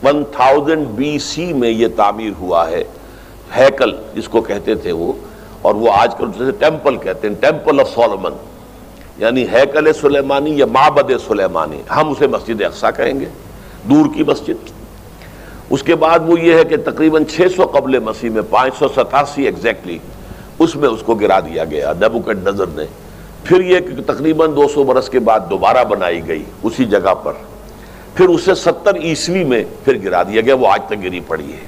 1000 BC میں یہ تعمیر ہوا ہے، ہیکل جس کو کہتے تھے وہ، اور وہ آج کل جیسے ٹیمپل کہتے ہیں، ٹیمپل آف سولومن، یعنی ہیکل سلیمانی یا معبد سلیمانی، ہم اسے مسجد اقصی کہیں گے، دور کی مسجد۔ اس کے بعد وہ یہ ہے کہ تقریباً 600 قبل مسیح میں 587 ایگزیکٹلی اس میں اس کو گرا دیا گیا نیبوکڈنیزر نے۔ پھر یہ کہ تقریباً 200 برس کے بعد دوبارہ بنائی گئی اسی جگہ پر، پھر اسے 70 عیسوی میں پھر گرا دیا گیا، وہ آج تک گری پڑی ہے۔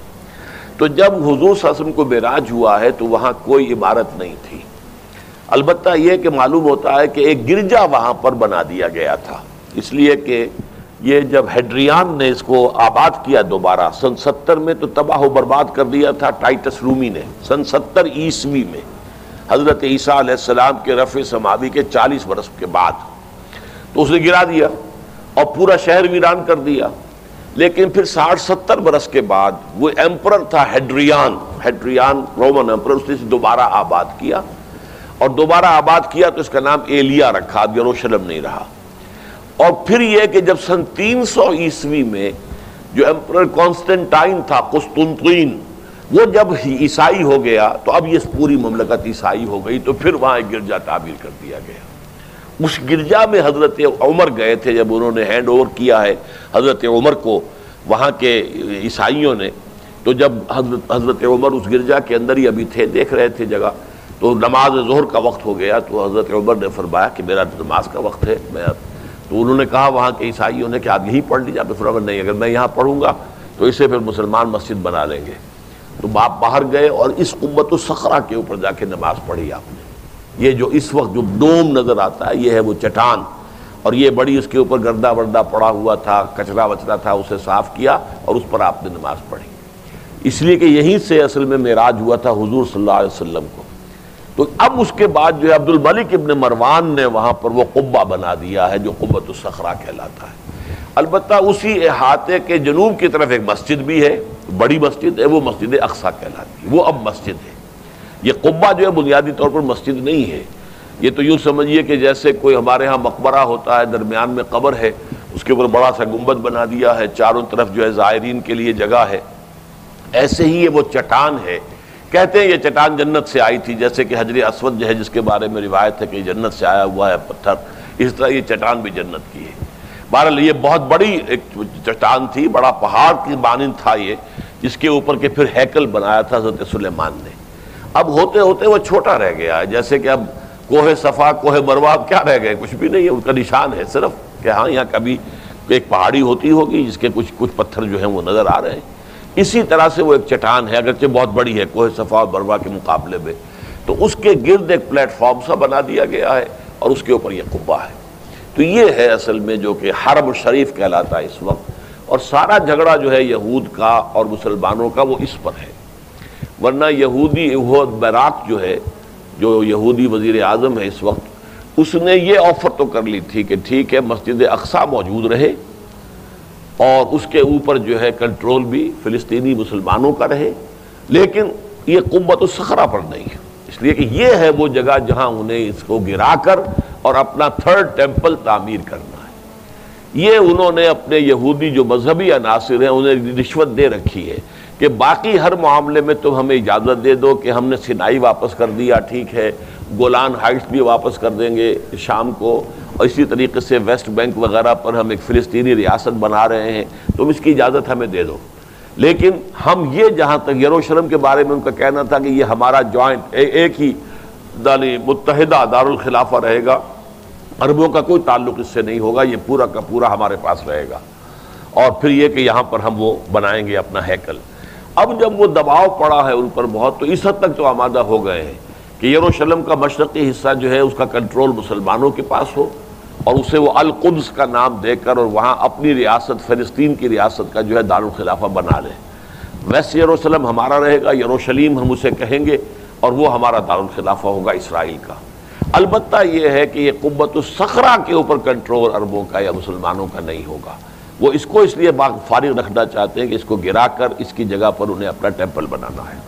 تو جب حضور صلی اللہ علیہ وسلم کو معراج ہوا ہے تو وہاں کوئی عمارت نہیں تھی، البتہ یہ کہ معلوم ہوتا ہے کہ ایک گرجا وہاں پر بنا دیا گیا تھا، اس لیے کہ یہ جب ہیڈریان نے اس کو آباد کیا دوبارہ سن 70 میں تو تباہ و برباد کر دیا تھا ٹائٹس رومی نے سن 70 عیسوی میں، حضرت عیسیٰ علیہ السلام کے رفع سماوی کے 40 برس کے بعد، تو اس نے گرا دیا اور پورا شہر ویران کر دیا۔ لیکن پھر 60-70 برس کے بعد وہ ایمپرر تھا ہیڈریان رومن ایمپرر، اس نے دوبارہ آباد کیا، اور دوبارہ آباد کیا تو اس کا نام ایلیا رکھا، اب یروشلم نہیں رہا۔ اور پھر یہ کہ جب سن 300 عیسوی میں جو ایمپرر کانسٹنٹائن تھا قسطنطین، وہ جب عیسائی ہو گیا تو اب یہ پوری مملکت عیسائی ہو گئی، تو پھر وہاں ایک گرجا تعمیر کر دیا گیا۔ اس گرجا میں حضرت عمر گئے تھے، جب انہوں نے ہینڈ اوور کیا ہے حضرت عمر کو وہاں کے عیسائیوں نے، تو جب حضرت عمر اس گرجا کے اندر ہی ابھی تھے، دیکھ رہے تھے جگہ، تو نماز ظہر کا وقت ہو گیا، تو حضرت عمر نے فرمایا کہ میرا نماز کا وقت ہے، تو انہوں نے کہا وہاں کے عیسائیوں نے کہ آپ یہی پڑھ لیجیے، آپ نے فرمایا نہیں، اگر میں یہاں پڑھوں گا تو اسے پھر مسلمان مسجد بنا لیں گے۔ تو باپ باہر گئے اور اس قبۃ الصخرہ کے اوپر جا کے نماز پڑھی آپ نے۔ یہ جو اس وقت جو ڈوم نظر آتا ہے یہ ہے وہ چٹان، اور یہ بڑی اس کے اوپر گردہ وردہ پڑا ہوا تھا، کچرا وچرا تھا، اسے صاف کیا اور اس پر آپ نے نماز پڑھی، اس لیے کہ یہیں سے اصل میں معراج ہوا تھا حضور صلی اللہ علیہ وسلم کو۔ تو اب اس کے بعد جو ہے عبد الملک ابن مروان نے وہاں پر وہ قبہ بنا دیا ہے جو قبۃ الصخرہ کہلاتا ہے۔ البتہ اسی احاطے کے جنوب کی طرف ایک مسجد بھی ہے، بڑی مسجد ہے، وہ مسجد اقصی کہلاتی ہے، وہ اب مسجد ہے۔ یہ قبہ جو ہے بنیادی طور پر مسجد نہیں ہے، یہ تو یوں سمجھیے کہ جیسے کوئی ہمارے ہاں مقبرہ ہوتا ہے، درمیان میں قبر ہے، اس کے اوپر بڑا سا گنبد بنا دیا ہے، چاروں طرف جو ہے زائرین کے لیے جگہ ہے، ایسے ہی یہ وہ چٹان ہے۔ کہتے ہیں یہ چٹان جنت سے آئی تھی، جیسے کہ حجر اسود جو ہے جس کے بارے میں روایت ہے کہ یہ جنت سے آیا ہوا ہے پتھر، اس طرح یہ چٹان بھی جنت کی ہے۔ بہرحال یہ بہت بڑی ایک چٹان تھی، بڑا پہاڑ کی مانند تھا یہ، جس کے اوپر کے پھر ہیکل بنایا تھا حضرت سلیمان نے۔ اب ہوتے ہوتے وہ چھوٹا رہ گیا ہے، جیسے کہ اب کوہ صفا کوہ مروہ اب کیا رہ گئے، کچھ بھی نہیں ہے، ان کا نشان ہے صرف کہ ہاں یہاں کبھی ایک پہاڑی ہوتی ہوگی جس کے کچھ پتھر جو ہیں وہ نظر آ رہے ہیں۔ اسی طرح سے وہ ایک چٹان ہے، اگرچہ بہت بڑی ہے کوہ صفا اور مروہ کے مقابلے میں، تو اس کے گرد ایک پلیٹ فارم سا بنا دیا گیا ہے اور اس کے اوپر یہ قبہ ہے۔ تو یہ ہے اصل میں جو کہ حرم الشریف کہلاتا ہے اس وقت، اور سارا جھگڑا جو ہے یہود کا اور مسلمانوں کا وہ اس پر ہے۔ ورنہ یہودی اہود بیراق جو ہے، جو یہودی وزیر اعظم ہے اس وقت، اس نے یہ آفر تو کر لی تھی کہ ٹھیک ہے مسجد اقصی موجود رہے اور اس کے اوپر جو ہے کنٹرول بھی فلسطینی مسلمانوں کا رہے، لیکن یہ قبۃ الصخرہ پر نہیں ہے، اس لیے کہ یہ ہے وہ جگہ جہاں انہیں اس کو گرا کر اور اپنا تھرڈ ٹیمپل تعمیر کرنا ہے۔ یہ انہوں نے اپنے یہودی جو مذہبی عناصر ہیں انہیں رشوت دے رکھی ہے کہ باقی ہر معاملے میں تم ہمیں اجازت دے دو کہ ہم نے سینائی واپس کر دیا، ٹھیک ہے، گولان ہائٹس بھی واپس کر دیں گے شام کو، اور اسی طریقے سے ویسٹ بینک وغیرہ پر ہم ایک فلسطینی ریاست بنا رہے ہیں، تم اس کی اجازت ہمیں دے دو، لیکن ہم یہ جہاں تک یروشلم کے بارے میں ان کا کہنا تھا کہ یہ ہمارا جوائنٹ ایک ہی متحدہ دارالخلافہ رہے گا، عربوں کا کوئی تعلق اس سے نہیں ہوگا، یہ پورا کا پورا ہمارے پاس رہے گا، اور پھر یہ کہ یہاں پر ہم وہ بنائیں گے اپنا ہیکل۔ اب جب وہ دباؤ پڑا ہے ان پر بہت، تو اس حد تک تو آمادہ ہو گئے ہیں کہ یروشلم کا مشرقی حصہ جو ہے اس کا کنٹرول مسلمانوں کے پاس ہو، اور اسے وہ القدس کا نام دے کر اور وہاں اپنی ریاست فلسطین کی ریاست کا جو ہے دارالخلافہ بنا لیں۔ ویسٹ یروشلم ہمارا رہے گا، یروشلیم ہم اسے کہیں گے، اور وہ ہمارا دارالخلافہ ہوگا اسرائیل کا۔ البتہ یہ ہے کہ یہ قبۃ الصخرہ کے اوپر کنٹرول عربوں کا یا مسلمانوں کا نہیں ہوگا، وہ اس کو اس لیے فارغ رکھنا چاہتے ہیں کہ اس کو گرا کر اس کی جگہ پر انہیں اپنا ٹیمپل بنانا ہے۔